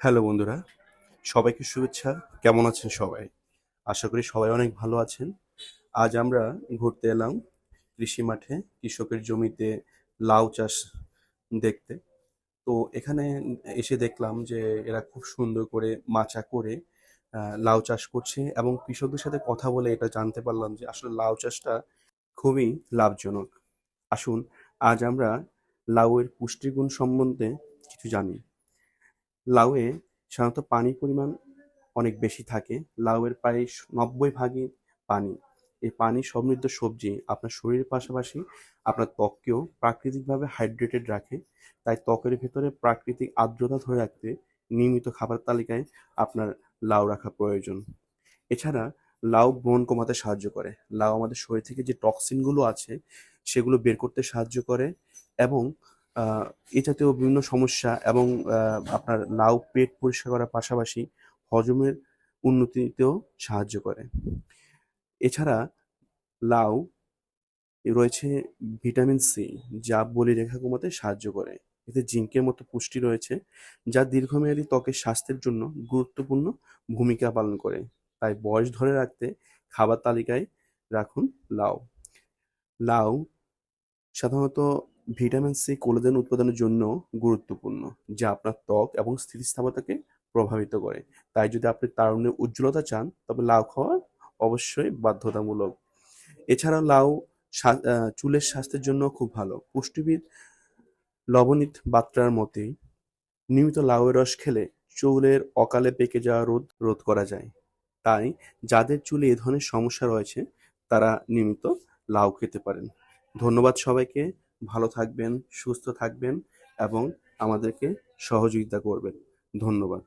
Hello বন্ধুরা, সবাইকে শুভেচ্ছা। কেমন আছেন সবাই? আশা করি সবাই অনেক ভালো আছেন। আজ আমরা ঘুরতে এলাম কৃষি মাঠে, কৃষকের জমিতে লাউ চাষ দেখতে। তো এখানে এসে দেখলাম যে এরা খুব সুন্দর করে মাচা করে লাউ চাষ করছে এবং কৃষকদের সাথে কথা বলে এটা জানতে পারলাম যে আসলে লাউ চাষটা খুবই লাভজনক। আসুন আজ আমরা লাউয়ের পুষ্টিগুণ সম্বন্ধে কিছু জানি। লাউয়ে সাধারণত পানির পরিমাণ অনেক বেশি থাকে। লাউয়ের প্রায় ৯০ ভাগই পানি। এই পানি সমৃদ্ধ সবজি আপনার শরীরের পাশাপাশি আপনার ত্বককেও প্রাকৃতিকভাবে হাইড্রেটেড রাখে। তাই ত্বকের ভেতরে প্রাকৃতিক আর্দ্রতা ধরে রাখতে নিয়মিত খাবার তালিকায় আপনার লাউ রাখা প্রয়োজন। এছাড়া লাউ ব্রণ কমাতে সাহায্য করে। লাউ আমাদের শরীর থেকে যে টক্সিনগুলো আছে সেগুলো বের করতে সাহায্য করে এবং আ এ জাতীয় বিভিন্ন সমস্যা এবং আপনার লাউ পেট পরিষ্কার করার পাশাপাশি হজমের উন্নতিতেও সাহায্য করে। এছাড়া লাউ রয়েছে ভিটামিন সি, যা বলিরেখা কমাতে সাহায্য করে। এতে জিঙ্কের মতো পুষ্টি রয়েছে, যা দীর্ঘমেয়াদী ত্বকের স্বাস্থ্যের জন্য গুরুত্বপূর্ণ ভূমিকা পালন করে। তাই বয়স ধরে রাখতে খাবার তালিকায় রাখুন লাউ। লাউ সাধারণত ভিটামিন সি কোলাজেন উৎপাদনের জন্য গুরুত্বপূর্ণ, যা আপনার ত্বক এবং স্থিতিস্থাপকতাকে প্রভাবিত করে। তাই যদি আপনি তারুণ্যের উজ্জ্বলতা চান, তবে লাউ খাওয়া অবশ্যই বাধ্যতামূলক। এছাড়াও লাউ চুলের স্বাস্থ্যের জন্য খুব ভালো। পুষ্টিবিদ লবনীত বাত্রার মতে নিয়মিত লাউয়ের রস খেলে চুলের অকালে পেকে যাওয়া রোধ রোধ করা যায়। তাই যাদের চুলে এ ধরনের সমস্যা রয়েছে তারা নিয়মিত লাউ খেতে পারেন। ধন্যবাদ সবাইকে। ভালো থাকবেন, সুস্থ থাকবেন এবং আমাদেরকে সহযোগিতা করবেন। ধন্যবাদ।